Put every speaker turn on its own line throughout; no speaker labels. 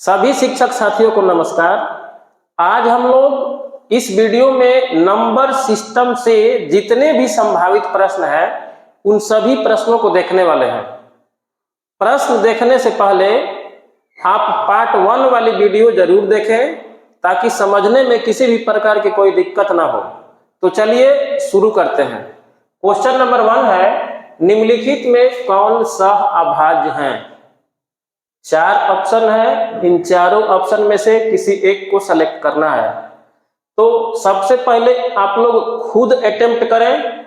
सभी शिक्षक साथियों को नमस्कार। आज हम लोग इस वीडियो में नंबर सिस्टम से जितने भी संभावित प्रश्न हैं उन सभी प्रश्नों को देखने वाले हैं। प्रश्न देखने से पहले आप पार्ट 1 वाली वीडियो जरूर देखें ताकि समझने में किसी भी प्रकार की कोई दिक्कत ना हो। तो चलिए शुरू करते हैं। क्वेश्चन नंबर 1 है, निम्नलिखित में कौन सह अभाज्य हैं? 4 ऑप्शन है, इन चारों ऑप्शन में से किसी एक को सेलेक्ट करना है। तो सबसे पहले आप लोग खुद अटेम्प्ट करें,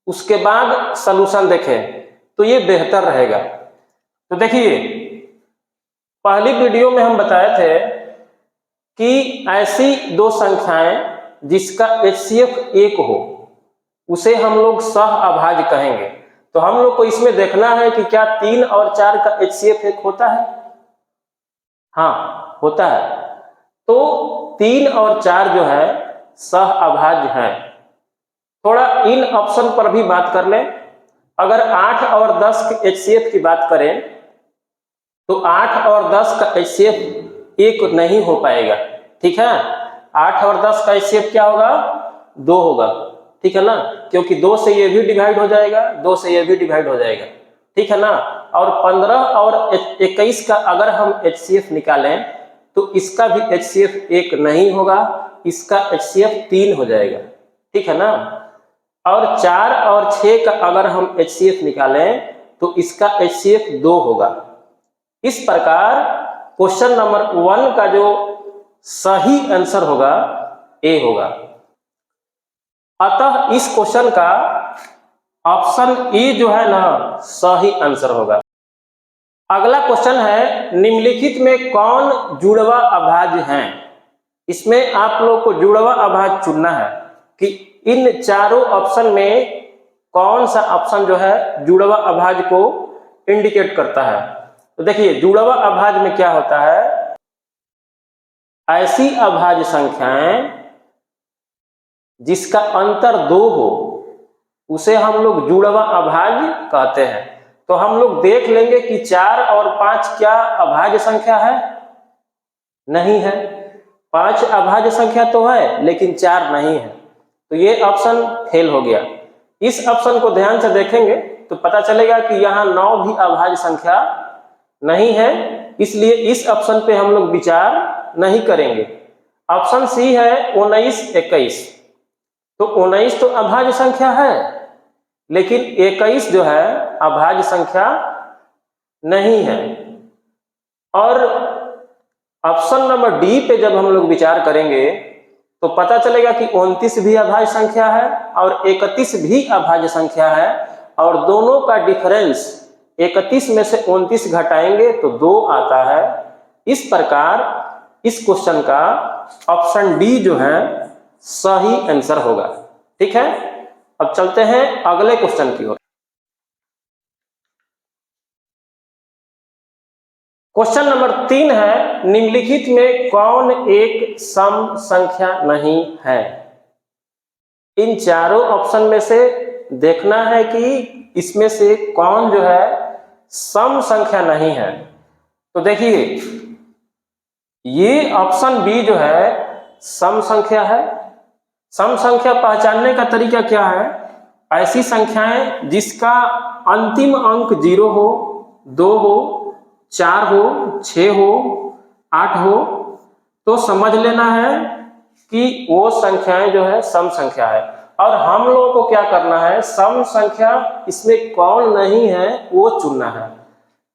उसके बाद सलूशन देखें तो ये बेहतर रहेगा। तो देखिए, पहली वीडियो में हम बताए थे कि ऐसी दो संख्याएं जिसका HCF 1 हो उसे हम लोग सह अभाज्य कहेंगे। तो हम लोग को इसमें देखना है कि क्या 3 और 4 का HCF 1 होता है? हाँ, होता है। तो 3 और 4 जो है सह अभाज्य हैं। थोड़ा इन ऑप्शन पर भी बात कर लें। अगर 8 और 10 के HCF की बात करें तो 8 और 10 का HCF 1 नहीं हो पाएगा, ठीक है। 8 और 10 का HCF क्या होगा? 2 होगा, ठीक है ना, क्योंकि 2 से ये भी डिवाइड हो जाएगा, 2 से ये भी डिवाइड हो जाएगा, ठीक है ना। और 15 और 21 का अगर हम HCF निकालें तो इसका भी HCF 1 नहीं होगा, इसका HCF 3 हो जाएगा, ठीक है ना। और 4 और 6 का अगर हम HCF निकालें तो इसका HCF 2 होगा। इस प्रकार क्वेश्चन नंबर 1 का जो सही आंसर होगा A होगा। अतः इस क्वेश्चन का ऑप्शन ए जो है ना सही आंसर होगा। अगला क्वेश्चन है, निम्नलिखित में कौन जुड़वा अभाज्य हैं? इसमें आप लोग को जुड़वा अभाज्य चुनना है कि इन चारों ऑप्शन में कौन सा ऑप्शन जो है जुड़वा अभाज्य को इंडिकेट करता है। तो देखिए, जुड़वा अभाज्य में क्या होता है, ऐसी अभाज्य संख्याएं जिसका अंतर 2 हो उसे हम लोग जुड़वा अभाज्य कहते हैं। तो हम लोग देख लेंगे कि 4 और 5 क्या अभाज्य संख्या है? नहीं है। 5 अभाज्य संख्या तो है लेकिन 4 नहीं है, तो ये ऑप्शन फेल हो गया। इस ऑप्शन को ध्यान से देखेंगे तो पता चलेगा कि यहाँ 9 भी अभाज्य संख्या नहीं है, इसलिए इस ऑप्शन पे हम लोग विचार नहीं करेंगे। ऑप्शन सी है 19, 21। तो 19 तो अभाज्य संख्या है लेकिन 21 जो है अभाज्य संख्या नहीं है। और ऑप्शन नंबर डी पे जब हम लोग विचार करेंगे तो पता चलेगा कि 29 भी अभाज्य संख्या है और 31 भी अभाज्य संख्या है, और दोनों का डिफरेंस 31 में से 29 घटाएंगे तो 2 आता है। इस प्रकार इस क्वेश्चन का ऑप्शन डी जो है सही आंसर होगा, ठीक है। अब चलते हैं अगले क्वेश्चन की ओर। क्वेश्चन नंबर 3 है, निम्नलिखित में कौन एक सम संख्या नहीं है? इन चारों ऑप्शन में से देखना है कि इसमें से कौन जो है सम संख्या नहीं है। तो देखिए, ये ऑप्शन बी जो है सम संख्या है। सम संख्या पहचानने का तरीका क्या है? ऐसी संख्याएं जिसका अंतिम अंक 0 हो, 2 हो, 4 हो, 6 हो, 8 हो, तो समझ लेना है कि वो संख्याएं जो है सम संख्या है। और हम लोगों को क्या करना है, सम संख्या इसमें कौन नहीं है वो चुनना है।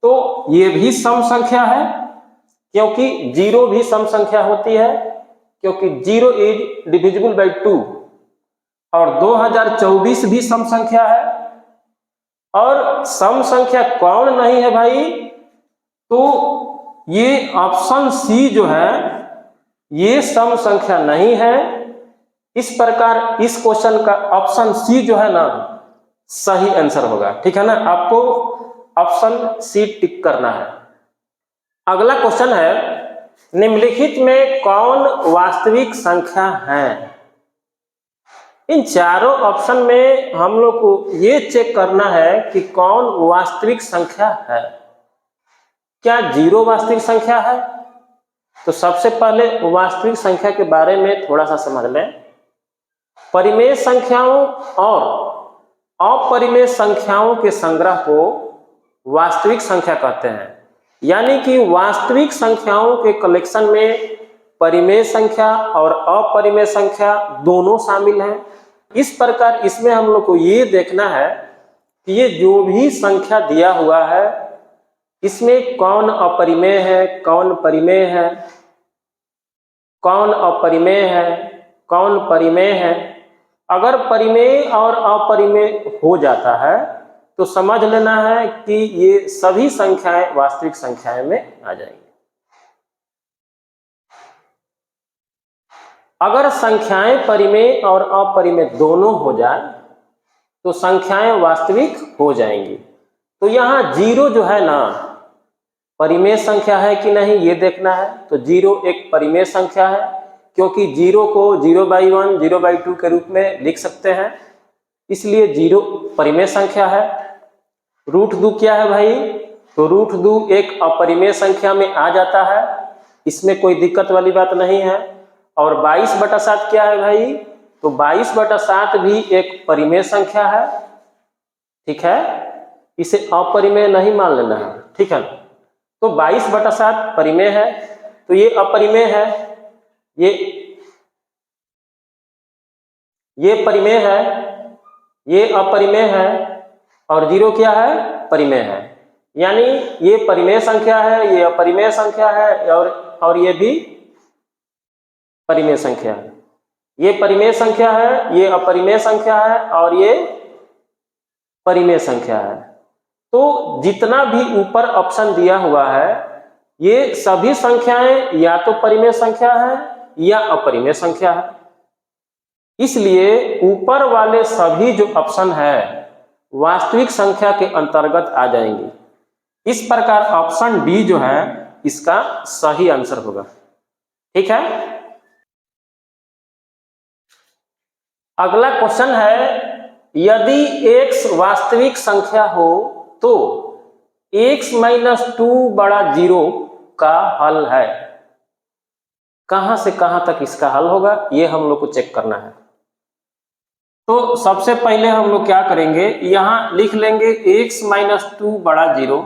तो ये भी सम संख्या है क्योंकि 0 भी सम संख्या होती है, क्योंकि 0 इज डिविजिबल बाय 2, और 2024 भी सम संख्या है। और सम संख्या कौन नहीं है भाई? तो ये ऑप्शन सी जो है ये सम संख्या नहीं है। इस प्रकार इस क्वेश्चन का ऑप्शन सी जो है ना सही आंसर होगा, ठीक है ना। आपको ऑप्शन सी टिक करना है। अगला क्वेश्चन है, निम्नलिखित में कौन वास्तविक संख्या है? इन चारों ऑप्शन में हम लोग को ये चेक करना है कि कौन वास्तविक संख्या है। क्या 0 वास्तविक संख्या है? तो सबसे पहले वास्तविक संख्या के बारे में थोड़ा सा समझ लें। परिमेय संख्याओं और अपरिमेय संख्याओं के संग्रह को वास्तविक संख्या कहते हैं। यानी कि वास्तविक संख्याओं के कलेक्शन में परिमेय संख्या और अपरिमेय संख्या दोनों शामिल हैं। इस प्रकार इसमें हम लोग को ये देखना है कि ये जो भी संख्या दिया हुआ है इसमें कौन अपरिमेय है, कौन परिमेय है, कौन अपरिमेय है, कौन परिमेय है। अगर परिमेय और अपरिमेय हो जाता है तो समझ लेना है कि ये सभी संख्याएं वास्तविक संख्याएं में आ जाएंगी। अगर संख्याएं परिमेय और अपरिमेय दोनों हो जाए तो संख्याएं वास्तविक हो जाएंगी। तो यहाँ जीरो जो है ना, परिमेय संख्या है कि नहीं ये देखना है। तो जीरो एक परिमेय संख्या है, क्योंकि जीरो को 0/1, 0/2 के रूप में लिख सकते हैं, इसलिए जीरो परिमेय संख्या है। √2 क्या है भाई? तो √2 एक अपरिमेय संख्या में आ जाता है, इसमें कोई दिक्कत वाली बात नहीं है। और 22/7 क्या है भाई? तो 22/7 भी एक परिमेय संख्या है, ठीक है, इसे अपरिमेय नहीं मान लेना है, ठीक है। तो 22/7 परिमेय है, तो ये अपरिमेय है, ये परिमेय है, ये अपरिमेय है, और जीरो क्या है? परिमेय है। यानी ये परिमेय संख्या है, ये अपरिमेय संख्या है, और ये भी परिमेय संख्या है। ये परिमेय संख्या है, ये अपरिमेय संख्या है, और ये परिमेय संख्या है। तो जितना भी ऊपर ऑप्शन दिया हुआ है ये सभी संख्याएं या तो परिमेय संख्या है या अपरिमेय संख्या है। इसलिए ऊपर वाले सभी जो ऑप्शन है वास्तविक संख्या के अंतर्गत आ जाएंगे। इस प्रकार ऑप्शन डी जो है इसका सही आंसर होगा, ठीक है। अगला क्वेश्चन है, यदि x वास्तविक संख्या हो तो x - 2 = 0 का हल है। कहां से कहां तक इसका हल होगा ये हम लोग को चेक करना है। तो सबसे पहले हम लोग क्या करेंगे, यहां लिख लेंगे x - 2 = 0।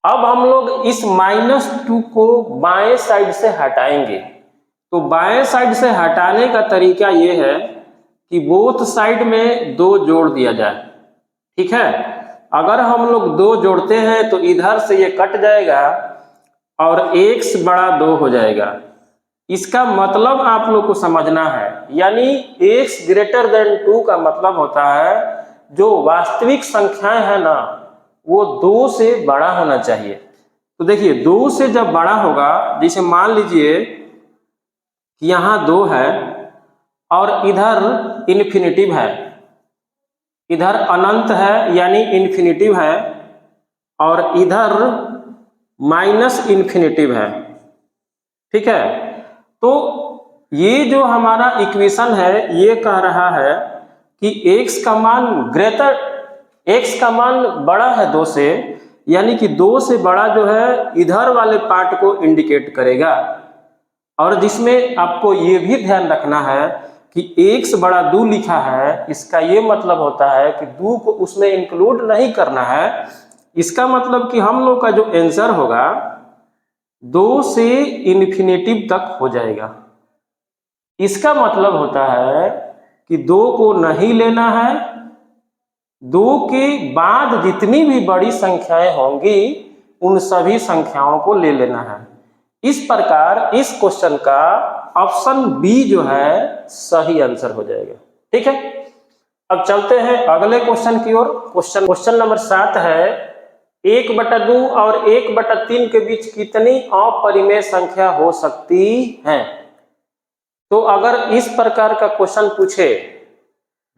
अब हम लोग इस -2 को बाएं साइड से हटाएंगे। तो बाएं साइड से हटाने का तरीका ये है कि बोथ साइड में 2 जोड़ दिया जाए, ठीक है। अगर हम लोग 2 जोड़ते हैं तो इधर से ये कट जाएगा और x = 2 हो जाएगा। इसका मतलब आप लोग को समझना है, यानी x > 2 का मतलब होता है जो वास्तविक संख्याएं है ना वो 2 से बड़ा होना चाहिए। तो देखिए 2 से जब बड़ा होगा, जैसे मान लीजिए कि यहाँ 2 है और इधर इन्फिनिटिव है, इधर अनंत है यानी इन्फिनिटिव है, और इधर -इन्फिनिटिव है, ठीक है। तो ये जो हमारा इक्वेशन है ये कह रहा है कि x का मान बड़ा है 2 से, यानी कि 2 से बड़ा जो है इधर वाले पार्ट को इंडिकेट करेगा। और जिसमें आपको ये भी ध्यान रखना है कि x = 2 लिखा है, इसका ये मतलब होता है कि 2 को उसमें इंक्लूड नहीं करना है। इसका मतलब कि हम लोग का जो आंसर होगा 2 से इन्फिनिटिव तक हो जाएगा। इसका मतलब होता है कि 2 को नहीं लेना है, 2 के बाद जितनी भी बड़ी संख्याएं होंगी उन सभी संख्याओं को ले लेना है। इस प्रकार इस क्वेश्चन का ऑप्शन बी जो है सही आंसर हो जाएगा, ठीक है। अब चलते हैं अगले क्वेश्चन की ओर। क्वेश्चन नंबर 7 है, 1/2 और 1/3 के बीच कितनी अपरिमेय संख्या हो सकती है। तो अगर इस प्रकार का क्वेश्चन पूछे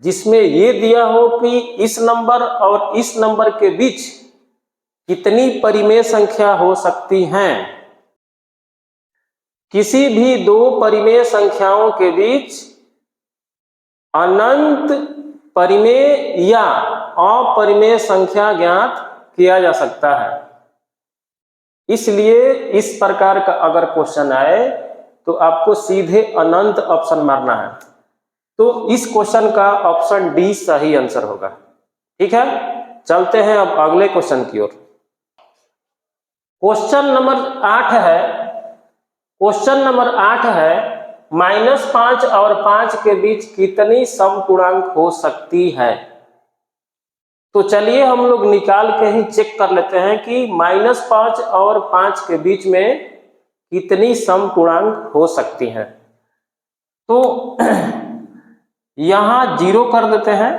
जिसमें ये दिया हो कि इस नंबर और इस नंबर के बीच कितनी परिमेय संख्या हो सकती हैं, किसी भी 2 परिमेय संख्याओं के बीच अनंत परिमेय या अपरिमेय संख्या ज्ञात किया जा सकता है। इसलिए इस प्रकार का अगर क्वेश्चन आए तो आपको सीधे अनंत ऑप्शन मारना है। तो इस क्वेश्चन का ऑप्शन डी सही आंसर होगा। ठीक है, चलते हैं अब अगले क्वेश्चन की ओर। क्वेश्चन नंबर 8 है, क्वेश्चन नंबर 8 है -5 और 5 के बीच कितनी समपूर्णांक हो सकती है। तो चलिए हम लोग निकाल के ही चेक कर लेते हैं कि -5 और 5 के बीच में कितनी समपूर्णांक हो सकती हैं। तो यहां 0 कर देते हैं,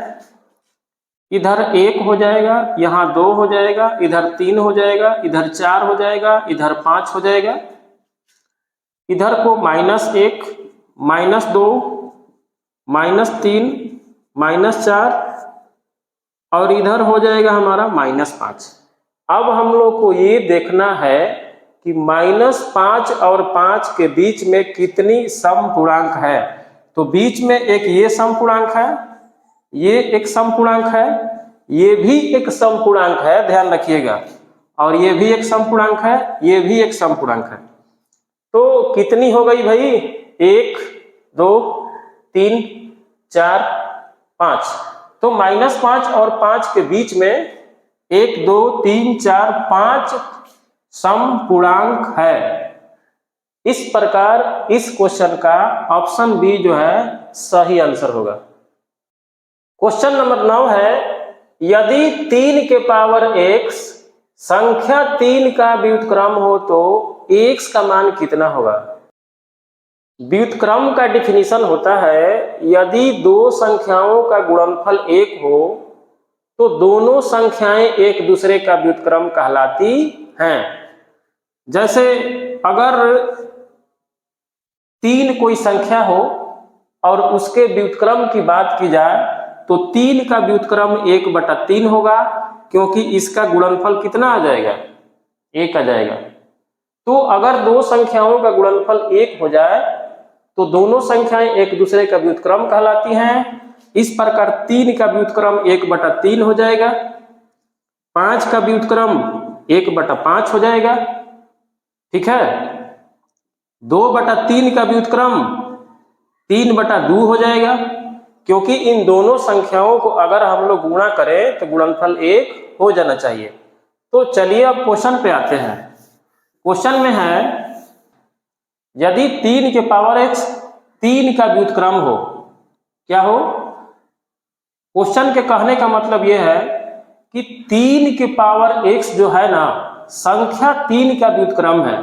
इधर 1 हो जाएगा, यहां 2 हो जाएगा, इधर 3 हो जाएगा, इधर 4 हो जाएगा, इधर 5 हो जाएगा, इधर को -1, -2, -3, -4 और इधर हो जाएगा हमारा -5। अब हम लोग को ये देखना है कि -5 और 5 के बीच में कितनी समपूर्णांक है। तो बीच में एक ये समपूर्णांक है, ये एक समपूर्णांक है, ये भी एक समपूर्णांक है, ध्यान रखिएगा, और ये भी एक समपूर्णांक है, ये भी एक समपूर्णांक है। तो कितनी हो गई भाई? 1, 2, 3, 4, 5। तो -5 और 5 के बीच में 1, 2, 3, 4, 5 समपूर्णांक है। इस प्रकार इस क्वेश्चन का ऑप्शन बी जो है सही आंसर होगा। क्वेश्चन नंबर 9 है, यदि 3 के पावर x संख्या 3 का व्युत्क्रम हो तो x का मान कितना होगा। व्युत्क्रम का डिफिनीशन होता है, यदि दो संख्याओं का गुणनफल 1 हो तो दोनों संख्याएं एक दूसरे का व्युत्क्रम कहलाती हैं। जैसे अगर 3 कोई संख्या हो और उसके व्युत्क्रम की बात की जाए तो 3 का व्युत्क्रम 1/3 होगा, क्योंकि इसका गुणनफल कितना आ जाएगा? 1 आ जाएगा। तो अगर दो संख्याओं का गुणनफल 1 हो जाए तो दोनों संख्याएं एक दूसरे का व्युत्क्रम कहलाती हैं। इस प्रकार 3 का व्युत्क्रम 1/3 हो जाएगा, 5 का व्युत्क्रम 1/5 हो जाएगा। ठीक है, 2/3 का व्युत्क्रम 3/2 हो जाएगा, क्योंकि इन दोनों संख्याओं को अगर हम लोग गुणा करें तो गुणनफल 1 हो जाना चाहिए। तो चलिए अब क्वेश्चन पे आते हैं। क्वेश्चन में है, यदि 3 के पावर x 3 का व्युत्क्रम हो, क्या हो? क्वेश्चन के कहने का मतलब यह है कि 3 के पावर x जो है ना, संख्या 3 का व्युत्क्रम है।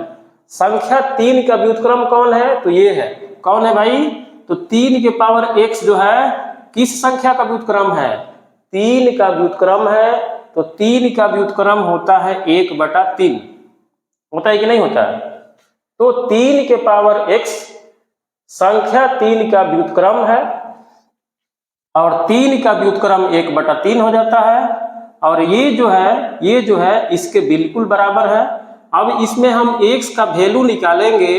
संख्या 3 का व्युत्क्रम कौन है? तो ये है। कौन है भाई? तो 3 के पावर x जो है किस संख्या का व्युत्क्रम है? 3 का व्युत्क्रम है। तो 3 का व्युत्क्रम होता है 1/3, होता है कि नहीं होता है? तो 3 के पावर x संख्या 3 का व्युत्क्रम है और 3 का व्युत्क्रम 1/3 हो जाता है, और ये जो है इसके बिल्कुल बराबर है। अब इसमें हम x का वैल्यू निकालेंगे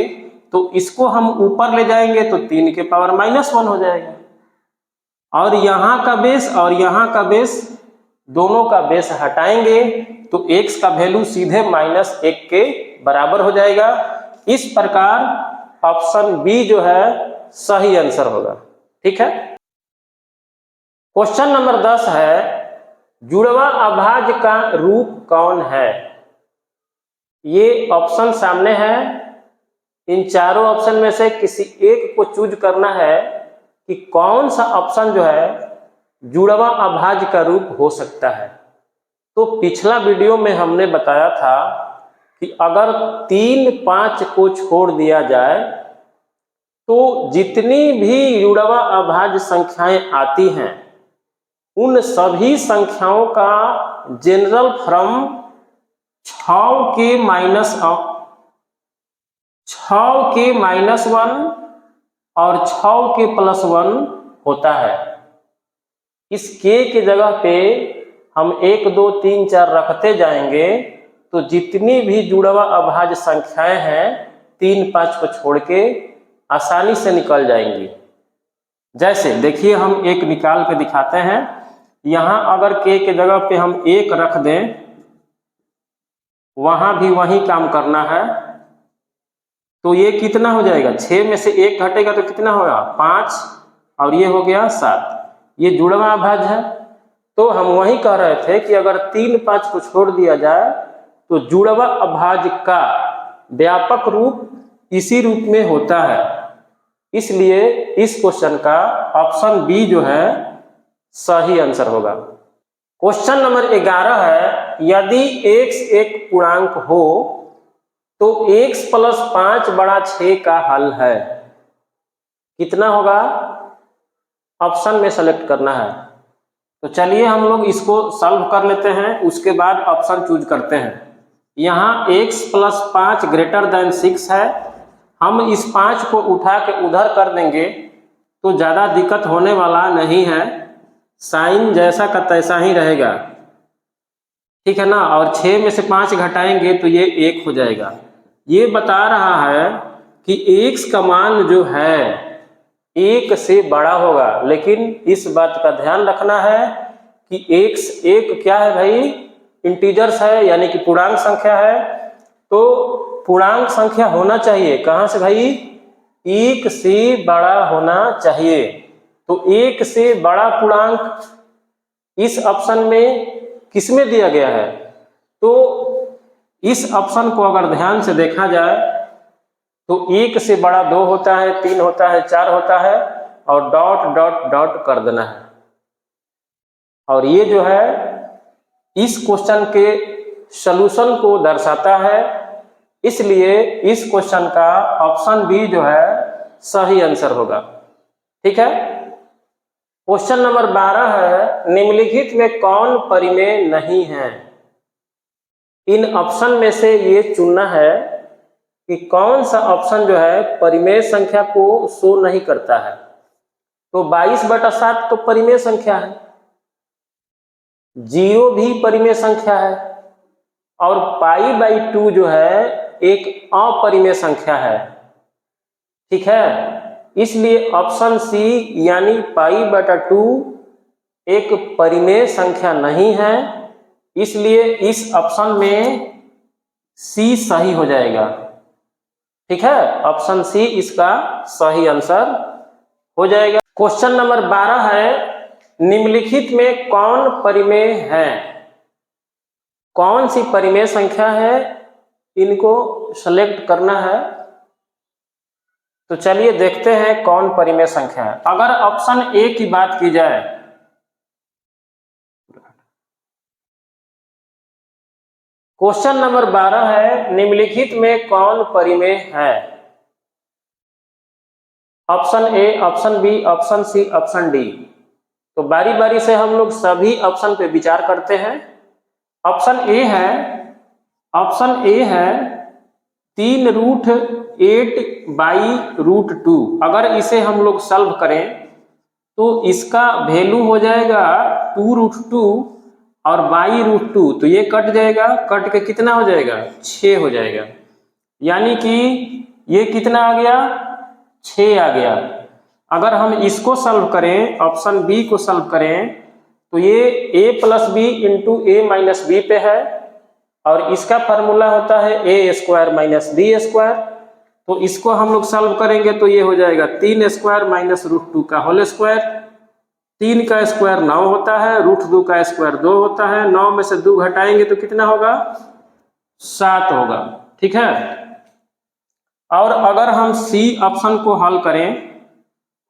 तो इसको हम ऊपर ले जाएंगे तो 3 के पावर -1 हो जाएगा, और यहाँ का बेस और यहाँ का बेस दोनों का बेस हटाएंगे तो x का वैल्यू सीधे -1 के बराबर हो जाएगा। इस प्रकार ऑप्शन बी जो है सही आंसर होगा। ठीक है, क्वेश्चन नंबर 10 है, जुड़वा अभाज्य का रूप कौन है। ये ऑप्शन सामने है, इन चारों ऑप्शन में से किसी एक को चूज करना है कि कौन सा ऑप्शन जो है जुड़वा अभाज्य का रूप हो सकता है। तो पिछला वीडियो में हमने बताया था कि अगर 3, 5 को छोड़ दिया जाए तो जितनी भी जुड़वा अभाज्य संख्याएं आती हैं उन सभी संख्याओं का जनरल फॉर्म 6 के -1 और 6 के +1 होता है। इस k के जगह पे हम 1, 2, 3, 4 रखते जाएंगे तो जितनी भी जुड़वा अभाज्य संख्याएं हैं 3, 5 को छोड़ के आसानी से निकल जाएंगी। जैसे देखिए हम एक निकाल के दिखाते हैं। यहां अगर k के जगह पे हम 1 रख दें वहां भी वही काम करना है। तो ये कितना हो जाएगा, 6 में से 1 घटेगा तो कितना होगा 5, और ये हो गया 7। ये जुड़वा अभाज्य है। तो हम वही कह रहे थे कि अगर 3, 5 को छोड़ दिया जाए तो जुड़वा अभाज्य का व्यापक रूप इसी रूप में होता है। इसलिए इस क्वेश्चन का ऑप्शन बी जो है सही आंसर होगा। क्वेश्चन नंबर 11 है, यदि x एक पूर्णांक हो तो x + 5 = 6 का हल है। कितना होगा, ऑप्शन में सेलेक्ट करना है। तो चलिए हम लोग इसको सॉल्व कर लेते हैं, उसके बाद ऑप्शन चूज करते हैं। यहाँ x + 5 > 6 है। हम इस 5 को उठा के उधर कर देंगे तो ज़्यादा दिक्कत होने वाला नहीं है, साइन जैसा का तैसा ही रहेगा, ठीक है ना। और 6 में से 5 घटाएंगे तो ये 1 हो जाएगा। ये बता रहा है कि x का मान जो है 1 से बड़ा होगा, लेकिन इस बात का ध्यान रखना है कि x एक क्या है भाई, इंटीजर्स है, यानी कि पूर्णांक संख्या है। तो पूर्णांक संख्या होना चाहिए कहाँ से भाई, 1 से बड़ा होना चाहिए। तो 1 से बड़ा पूर्णांक इस ऑप्शन में किसमें दिया गया है, तो इस ऑप्शन को अगर ध्यान से देखा जाए तो 1 से बड़ा 2 होता है, 3 होता है, 4 होता है, और डॉट डॉट डॉट कर देना है। और ये जो है इस क्वेश्चन के सॉल्यूशन को दर्शाता है। इसलिए इस क्वेश्चन का ऑप्शन बी जो है सही आंसर होगा, ठीक है। क्वेश्चन नंबर 12 है, निम्नलिखित में कौन परिमेय नहीं है। इन ऑप्शन में से ये चुनना है कि कौन सा ऑप्शन जो है परिमेय संख्या को शो नहीं करता है। तो 22/7 तो परिमेय संख्या है, 0 भी परिमेय संख्या है, और π/2 जो है एक अपरिमेय संख्या है, ठीक है। इसलिए ऑप्शन सी यानी π/2 एक परिमेय संख्या नहीं है। इसलिए इस ऑप्शन में सी सही हो जाएगा, ठीक है। ऑप्शन सी इसका सही आंसर हो जाएगा। क्वेश्चन नंबर 12 है, निम्नलिखित में कौन परिमेय है। कौन सी परिमेय संख्या है, इनको सेलेक्ट करना है। तो चलिए देखते हैं कौन परिमेय संख्या है। अगर ऑप्शन ए की बात की जाए, क्वेश्चन नंबर 12 है, निम्नलिखित में कौन परिमेय है। Option A, option B, option C, option D. तो बारी बारी से हम लोग सभी ऑप्शन पे विचार करते हैं। ऑप्शन ए है, ऑप्शन ए है 3√8/√2। अगर इसे हम लोग सॉल्व करें तो इसका वैल्यू हो जाएगा 2√2 और बाई√2, तो ये कट जाएगा, कट के कितना हो जाएगा 6 हो जाएगा। यानी कि ये कितना आ गया 6 आ गया। अगर हम इसको सॉल्व करें, ऑप्शन बी को सॉल्व करें, तो ये a + b × a - b पे है, और इसका फार्मूला होता है a² - b²। तो इसको हम लोग सॉल्व करेंगे तो ये हो जाएगा 3² - √2 का होल स्क्वायर। 3 का स्क्वायर 9 होता है, √2 का स्क्वायर 2 होता है। 9 में से 2 घटाएंगे तो कितना होगा 7 होगा, ठीक है। और अगर हम सी ऑप्शन को हल करें,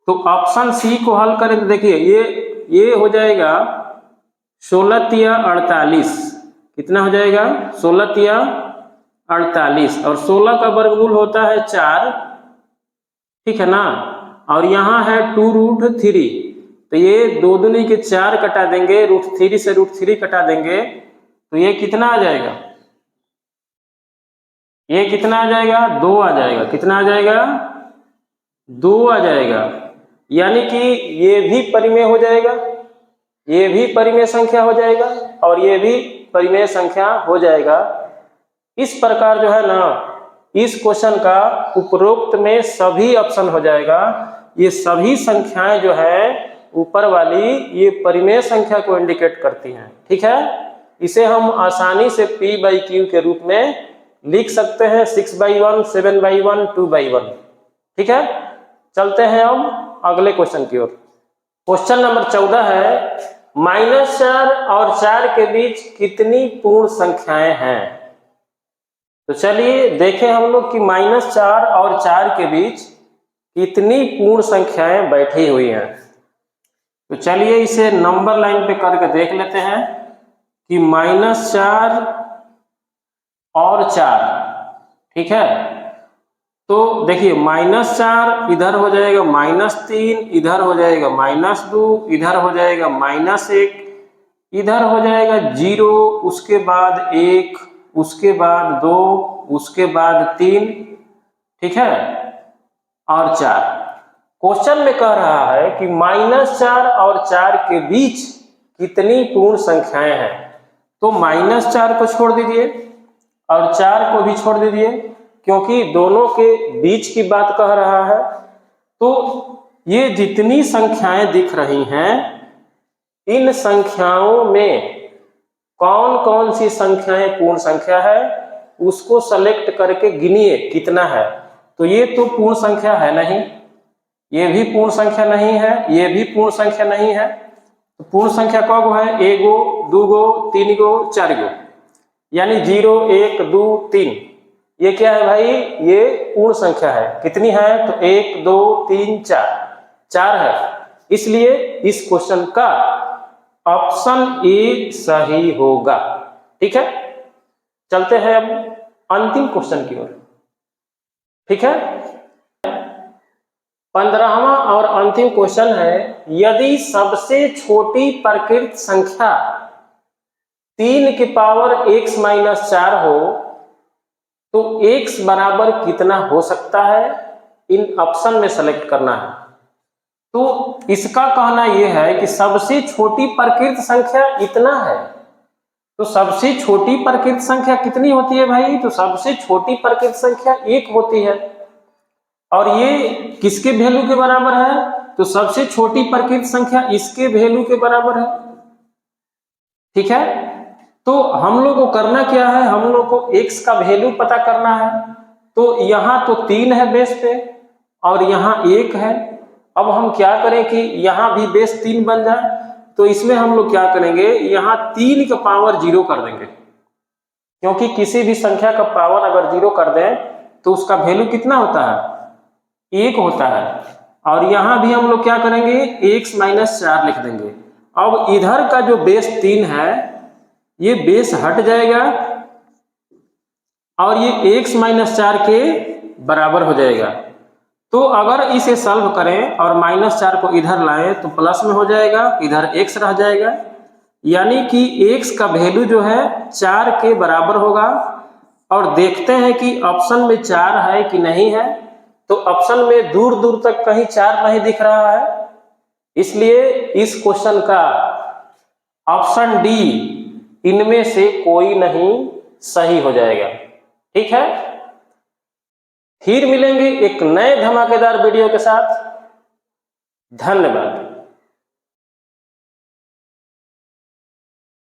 तो ऑप्शन सी को हल करें तो देखिए ये हो जाएगा 16 × 48। कितना हो जाएगा 16 × 48, और 16 का वर्गमूल होता है 4, ठीक है ना। और यहाँ है 2√3, तो ये 2 दूनी के 4 कटा देंगे, √3 से √3 कटा देंगे, तो ये कितना आ जाएगा, ये कितना आ जाएगा 2 आ जाएगा। कितना आ जाएगा 2 आ जाएगा। यानी कि ये भी परिमेय हो जाएगा, ये भी परिमेय संख्या हो जाएगा, और ये भी परिमेय संख्या हो जाएगा। इस प्रकार जो है ना, इस क्वेश्चन का उपरोक्त में सभी ऑप्शन हो जाएगा। ये सभी संख्याएं जो है ऊपर वाली, ये परिमेय संख्या को इंडिकेट करती हैं, ठीक है। इसे हम आसानी से P/Q के रूप में लिख सकते हैं 6/1, 7/1, 2/1। ठीक है, चलते हैं अब अगले क्वेश्चन की ओर। क्वेश्चन नंबर 14 है, -4 और 4 के बीच कितनी पूर्ण संख्याएं हैं? तो चलिए देखें हम लोग कि -4 और 4 के बीच कितनी पूर्ण संख्याएं बैठी हुई हैं। तो चलिए इसे नंबर लाइन पे करके देख लेते हैं कि -4 और 4, ठीक है। तो देखिए -4 इधर हो जाएगा -3, इधर हो जाएगा -2, इधर हो जाएगा -1, इधर हो जाएगा 0, उसके बाद 1, उसके बाद 2, उसके बाद 3, ठीक है, और 4। क्वेश्चन में कह रहा है कि -4 और 4 के बीच कितनी पूर्ण संख्याएं हैं। तो -4 को छोड़ दीजिए और 4 को भी छोड़ दीजिए, क्योंकि दोनों के बीच की बात कह रहा है। तो ये जितनी संख्याएं दिख रही हैं, इन संख्याओं में कौन कौन सी संख्याएं पूर्ण संख्या है, उसको सेलेक्ट करके गिनिए कितना है। तो ये तो पूर्ण संख्या है नहीं, ये भी पूर्ण संख्या नहीं है, ये भी पूर्ण संख्या नहीं है। तो पूर्ण संख्या कब है? 1 गो, 2 गो, 3 गो, 4 गो, यानी 0, 1, 2, 3। ये क्या है भाई? ये पूर्ण संख्या है। कितनी है? तो 1, 2, 3, 4, 4 है। इसलिए इस क्वेश्चन का ऑप्शन ए सही होगा। ठीक है, चलते हैं अब अंतिम क्वेश्चन की ओर। ठीक है, 15वां और अंतिम क्वेश्चन है, यदि सबसे छोटी प्रकृत संख्या 3 की पावर x - 4 हो तो x बराबर कितना हो सकता है? इन ऑप्शन में सेलेक्ट करना है। तो इसका कहना यह है कि सबसे छोटी प्रकृत संख्या इतना है। तो सबसे छोटी प्रकृत संख्या कितनी होती है भाई? तो सबसे छोटी प्रकृत संख्या 1 होती है। और ये किसके वैल्यू के बराबर है? तो सबसे छोटी प्रकृत संख्या इसके वैल्यू के बराबर है। ठीक है, तो हम लोग को करना क्या है? हम लोग को x का वैल्यू पता करना है। तो यहां तो 3 है बेस पे और यहां 1 है। अब हम क्या करें कि यहां भी बेस 3 बन जाए। तो इसमें हम लोग क्या करेंगे, यहां 3 का पावर 0 कर देंगे, क्योंकि किसी भी संख्या का पावर अगर 0 कर दें तो उसका वैल्यू कितना होता है? 1 होता है। और यहां भी हम लोग क्या करेंगे, x - 4 लिख देंगे। अब इधर का जो बेस 3 है, ये बेस हट जाएगा और ये x - 4 के बराबर हो जाएगा। तो अगर इसे सॉल्व करें और -4 को इधर लाएं तो प्लस में हो जाएगा, इधर x रह जाएगा, यानी कि x का वैल्यू जो है 4 के बराबर होगा। और देखते हैं कि ऑप्शन में 4 है कि नहीं है। तो ऑप्शन में दूर दूर तक कहीं 4 नहीं दिख रहा है, इसलिए इस क्वेश्चन का ऑप्शन डी इनमें से कोई नहीं सही हो जाएगा। ठीक है, फिर मिलेंगे एक नए धमाकेदार वीडियो के साथ। धन्यवाद।